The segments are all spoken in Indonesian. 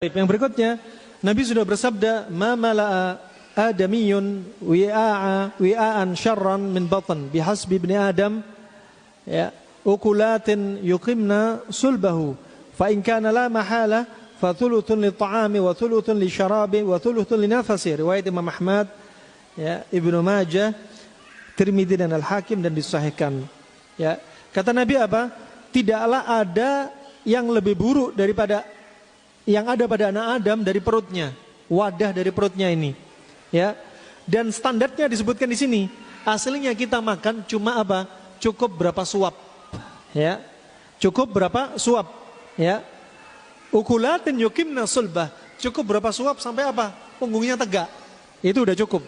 Yang berikutnya, Nabi sudah bersabda, "Ma mala'a adamiyun wi'aan syarran min batn bihasbi ibni Adam ya ukulatin yuqimna sulbahu fa in kana la mahala fa thuluthun li ta'ami wa thuluthun li syarabi wa thuluthun li nafasi." Riwayat Imam Ahmad, ya, Ibnu Majah, Tirmidzi dan Al-Hakim dan disahihkan. Ya, kata Nabi apa? Tidaklah ada yang lebih buruk daripada yang ada pada anak Adam dari perutnya, wadah dari perutnya ini, ya. Dan standarnya disebutkan di sini. Aslinya kita makan cuma apa? Cukup berapa suap, ya. Cukup berapa suap, ya. Ukulatin yuqimna sulbah. Cukup berapa suap sampai apa? Punggungnya tegak. Itu udah cukup,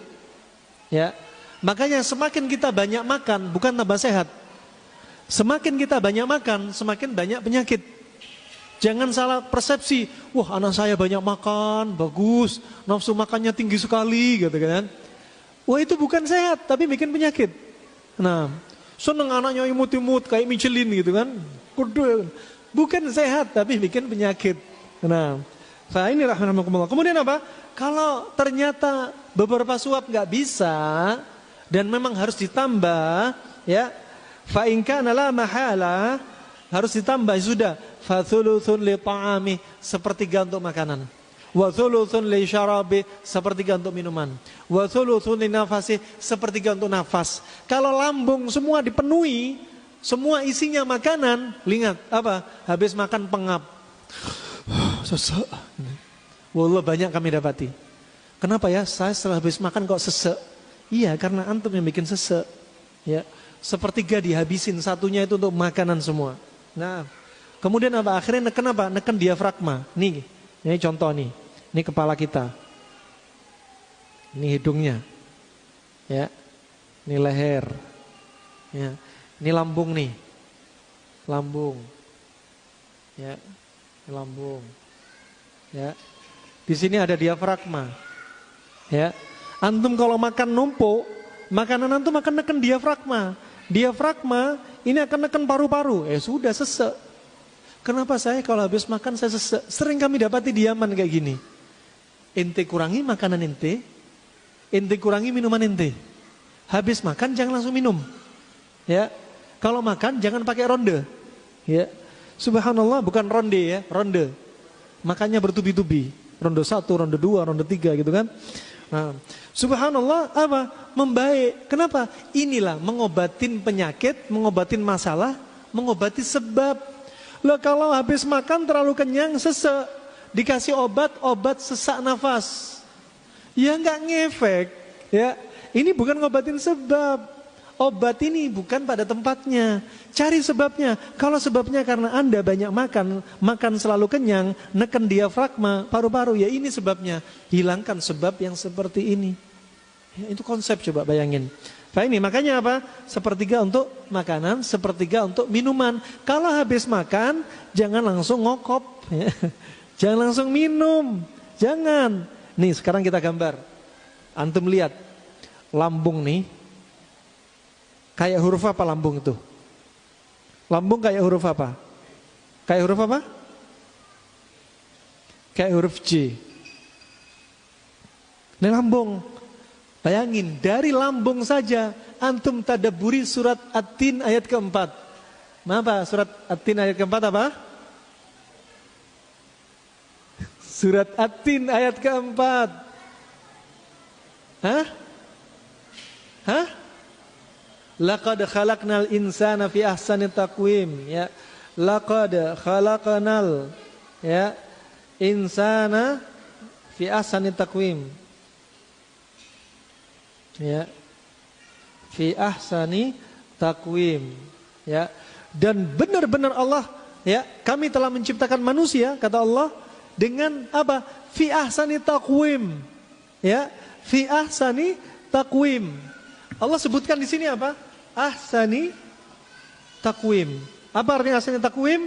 ya. Makanya semakin kita banyak makan bukan tambah sehat. Semakin kita banyak makan, semakin banyak penyakit. Jangan salah persepsi, wah anak saya banyak makan, bagus, nafsu makannya tinggi sekali, gitu kan. Wah itu bukan sehat, tapi bikin penyakit. Nah, seneng anaknya imut-imut kayak Michelin gitu kan. Bukan sehat, tapi bikin penyakit. Nah, ini rahmatullah. Kemudian apa? Kalau ternyata beberapa suap nggak bisa dan memang harus ditambah, ya, fa in kana la mahala, harus ditambah sudah. Fa thuluthun li ta'ami, sepertiga untuk makanan. Wa thuluthun li syarabi, sepertiga untuk minuman. Wa thuluthun li nafasi, sepertiga untuk nafas. Kalau lambung semua dipenuhi, semua isinya makanan, lihat apa? Habis makan pengap. Sesek. Wallah banyak kami dapati. Kenapa ya? Saya setelah habis makan kok sesek? Iya, karena antum yang bikin sesek. Ya, sepertiga dihabisin, satunya itu untuk makanan semua. Nah, kemudian apa? Akhirnya neken apa? Neken diafragma. Nih, ini contoh nih. Ini kepala kita. Ini hidungnya. Ya. Ini leher. Ya. Ini lambung nih. Lambung. Ya. Ini lambung. Ya. Di sini ada diafragma. Ya. Antum kalau makan numpuk, makanan antum akan neken diafragma. Diafragma ini akan neken paru-paru. Sudah sesek. Kenapa saya kalau habis makan saya sesek? Sering kami dapati di Yaman kayak gini. Ente kurangi makanan ente kurangi minuman ente. Habis makan jangan langsung minum. Ya. Kalau makan jangan pakai ronde. Ya. Subhanallah, bukan ronde ya, ronde. Makannya bertubi-tubi. Ronde 1, ronde 2, ronde 3 gitu kan. Nah, subhanallah apa? Membaik. Kenapa? Inilah mengobatin penyakit, mengobatin masalah, mengobati sebab. Loh kalau habis makan terlalu kenyang, sesek, dikasih obat sesak nafas, ya nggak ngefek, ya. Ini bukan ngobatin sebab. Obat ini bukan pada tempatnya. Cari sebabnya. Kalau sebabnya karena Anda banyak makan selalu kenyang, neken diafragma, paru-paru, ya ini sebabnya. Hilangkan sebab yang seperti ini. Ya, itu konsep, coba bayangin. Nah ini makanya apa? Sepertiga untuk makanan, sepertiga untuk minuman. Kalau habis makan, jangan langsung ngokop. Ya. Jangan langsung minum. Jangan. Nih sekarang kita gambar. Antum lihat. Lambung nih. Kayak huruf apa lambung itu? Lambung kayak huruf apa? Kayak huruf apa? Kayak huruf J. Ini lambung. Bayangin, dari lambung saja antum tadabburi surat At-Tin ayat keempat. Apa surat At-Tin ayat keempat apa? Surat At-Tin ayat keempat. Hah? Hah? Laqad khalaqnal insana fi ahsani taqwim, ya. Laqad khalaqnal, ya, insana fi ahsani taqwim. Ya. Fi ahsani taqwim, ya. Dan benar-benar Allah, ya, kami telah menciptakan manusia, kata Allah, dengan apa? Fi ahsani taqwim. Ya, fi ahsani taqwim. Allah sebutkan di sini apa? Ahsani taqwim. Apa artinya ahsani taqwim?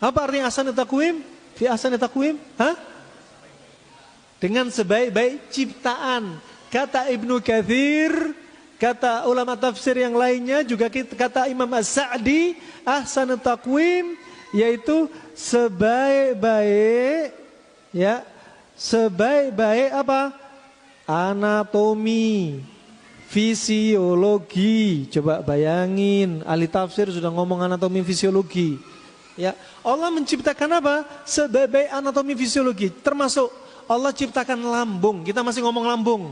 Apa artinya ahsani taqwim? Fi ahsani taqwim? Hah? Dengan sebaik-baik ciptaan. Kata Ibnu Katsir, kata ulama tafsir yang lainnya, juga kata Imam As-Sa'di, ahsani taqwim yaitu sebaik-baik ya, sebaik-baik apa? Anatomi, fisiologi. Coba bayangin, ahli tafsir sudah ngomong anatomi fisiologi. Ya, Allah menciptakan apa? Sebaik-baik anatomi fisiologi. Termasuk Allah ciptakan lambung. Kita masih ngomong lambung.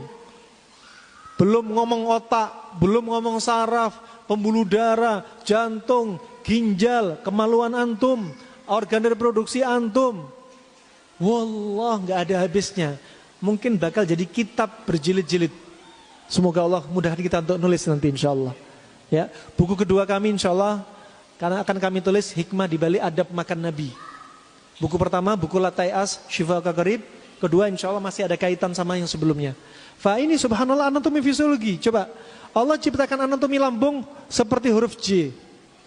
Belum ngomong otak, belum ngomong saraf, pembuluh darah, jantung, ginjal, kemaluan antum, organ reproduksi antum. Wallah, nggak ada habisnya. Mungkin bakal jadi kitab berjilid-jilid. Semoga Allah mudahkan kita untuk nulis nanti insyaallah. Ya, buku kedua kami insyaallah karena akan kami tulis hikmah di balik adab makan Nabi. Buku pertama buku Latai'as Syifa Kakarib. Kedua insyaallah masih ada kaitan sama yang sebelumnya. Fa ini subhanallah anatomi fisiologi. Coba Allah ciptakan anatomi lambung seperti huruf J.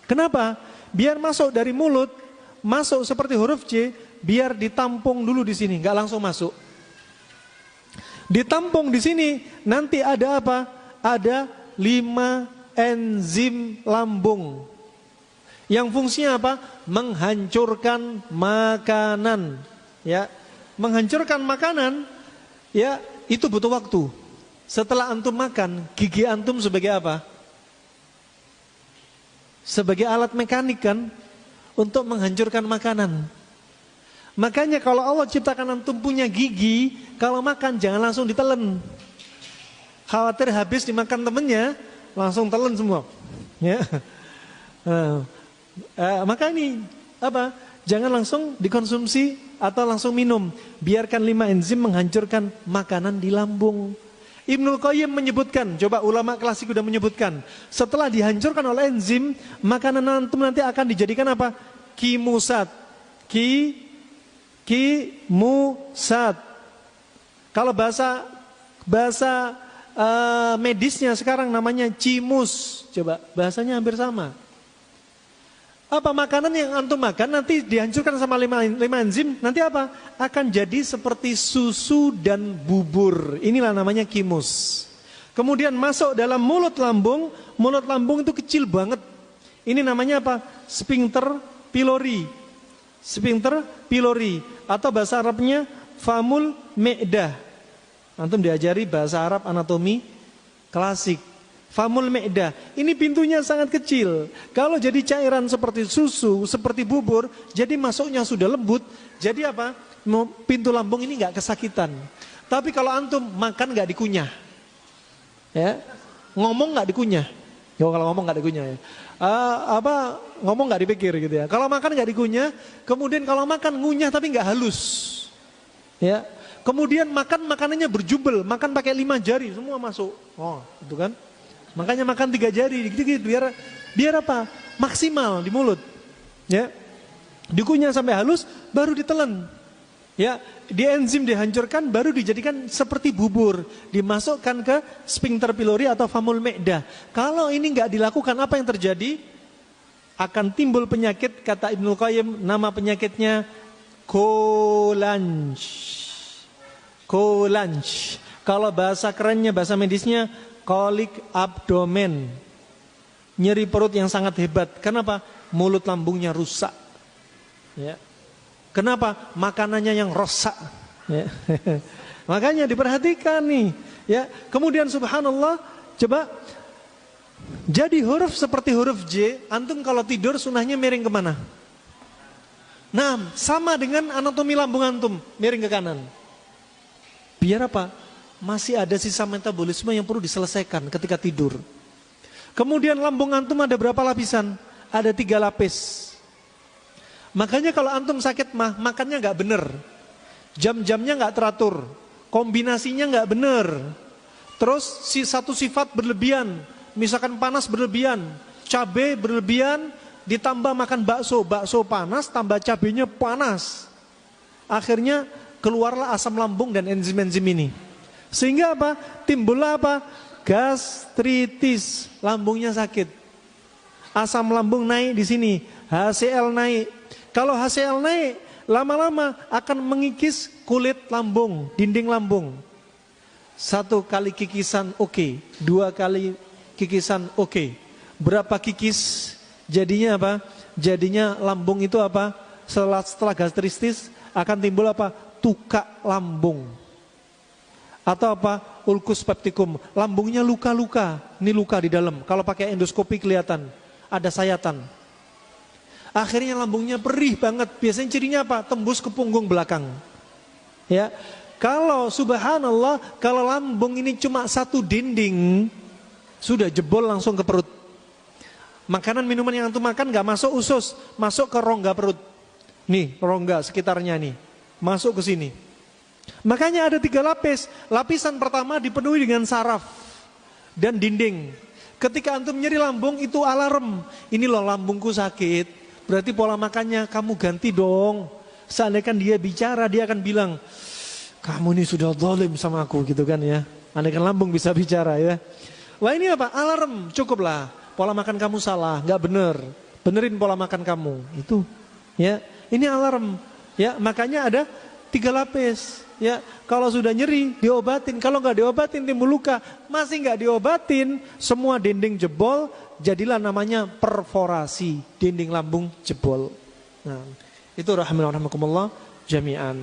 Kenapa? Biar masuk dari mulut, masuk seperti huruf J, biar ditampung dulu di sini, nggak langsung masuk. Ditampung di sini, nanti ada apa? Ada 5 enzim lambung. Yang fungsinya apa? Menghancurkan makanan. Ya, menghancurkan makanan, ya itu butuh waktu. Setelah antum makan, gigi antum sebagai apa? Sebagai alat mekanik kan, untuk menghancurkan makanan. Makanya kalau Allah ciptakan antum punya gigi, kalau makan jangan langsung ditelan. Khawatir habis dimakan temennya, langsung telan semua. Ya. Maka ini apa? Jangan langsung dikonsumsi atau langsung minum. Biarkan 5 enzim menghancurkan makanan di lambung. Ibnul Qayyim menyebutkan, coba ulama klasik sudah menyebutkan, setelah dihancurkan oleh enzim, makanan antum nanti akan dijadikan apa? Kimusat. Kimusat. Kalau bahasa medisnya sekarang namanya cimus. Coba bahasanya hampir sama. Apa makanan yang antum makan nanti dihancurkan sama 5 enzim, nanti apa? Akan jadi seperti susu dan bubur. Inilah namanya kimus. Kemudian masuk dalam mulut lambung itu kecil banget. Ini namanya apa? Sphincter pylori. Sphincter pylori atau bahasa Arabnya famul me'dah. Antum diajari bahasa Arab anatomi klasik. Famul me'dah, ini pintunya sangat kecil. Kalau jadi cairan seperti susu, seperti bubur, jadi masuknya sudah lembut. Jadi apa? Pintu lambung ini nggak kesakitan. Tapi kalau antum makan nggak dikunyah, ya, ngomong nggak dikunyah. Kalau ngomong nggak dikunyah ya. Ngomong nggak dipikir gitu ya. Kalau makan nggak dikunyah, kemudian kalau makan ngunyah tapi nggak halus, ya. Kemudian makanannya berjubel, makan pakai 5 jari semua masuk. Oh, itu kan? Makanya makan 3 jari, gitu-gitu biar apa? Maksimal di mulut. Ya. Dikunyah sampai halus baru ditelan. Ya, di enzim dihancurkan baru dijadikan seperti bubur, dimasukkan ke sphincter pylori atau famul me'dah. Kalau ini enggak dilakukan, apa yang terjadi? Akan timbul penyakit, kata Ibnul Qayyim, nama penyakitnya kolanj. Kolanj. Kalau bahasa kerennya, bahasa medisnya kolik abdomen, nyeri perut yang sangat hebat. Kenapa? Mulut lambungnya rusak. Ya. Kenapa? Makanannya yang rosak. Ya. Makanya diperhatikan nih. Ya. Kemudian subhanallah, coba jadi huruf seperti huruf J. Antum kalau tidur sunahnya miring kemana? Nah, sama dengan anatomi lambung antum, miring ke kanan. Biar apa? Masih ada sisa metabolisme yang perlu diselesaikan ketika tidur. Kemudian lambung antum ada berapa lapisan? Ada 3 lapis. Makanya kalau antum sakit makannya nggak bener, jam-jamnya nggak teratur, kombinasinya nggak bener. Terus satu sifat berlebihan, misalkan panas berlebihan, cabai berlebihan, ditambah makan bakso panas, tambah cabainya panas. Akhirnya keluarlah asam lambung dan enzim-enzim ini. Sehingga apa? Timbullah apa? Gastritis, lambungnya sakit. Asam lambung naik di sini, HCl naik. Kalau HCl naik, lama-lama akan mengikis kulit lambung, dinding lambung. 1 kali kikisan oke, 2 kali kikisan oke. Berapa kikis? Jadinya apa? Jadinya lambung itu apa? setelah gastristis akan timbul apa? Tukak lambung. Atau apa? Ulcus pepticum. Lambungnya luka-luka. Ini luka di dalam. Kalau pakai endoskopi kelihatan ada sayatan. Akhirnya lambungnya perih banget. Biasanya cirinya apa? Tembus ke punggung belakang. Ya. Kalau subhanallah, kalau lambung ini cuma satu dinding, sudah jebol langsung ke perut. Makanan minuman yang antum makan gak masuk usus, masuk ke rongga perut. Nih, rongga sekitarnya nih, masuk ke sini. Makanya ada 3 lapis. Lapisan pertama dipenuhi dengan saraf dan dinding. Ketika antum nyeri lambung itu alarm. Ini loh lambungku sakit, berarti pola makannya kamu ganti dong. Seandainya dia bicara, dia akan bilang, kamu ini sudah zalim sama aku gitu kan ya. Andaikan lambung bisa bicara ya. Wah ini apa? Alarm, cukuplah. Pola makan kamu salah, nggak bener. Benerin pola makan kamu. Itu ya. Ini alarm. Ya, makanya ada 3 lapis. Ya, kalau sudah nyeri diobatin, kalau nggak diobatin timbul luka. Masih nggak diobatin, semua dinding jebol, jadilah namanya perforasi, dinding lambung jebol. Nah, itu rahimahullah jami'an.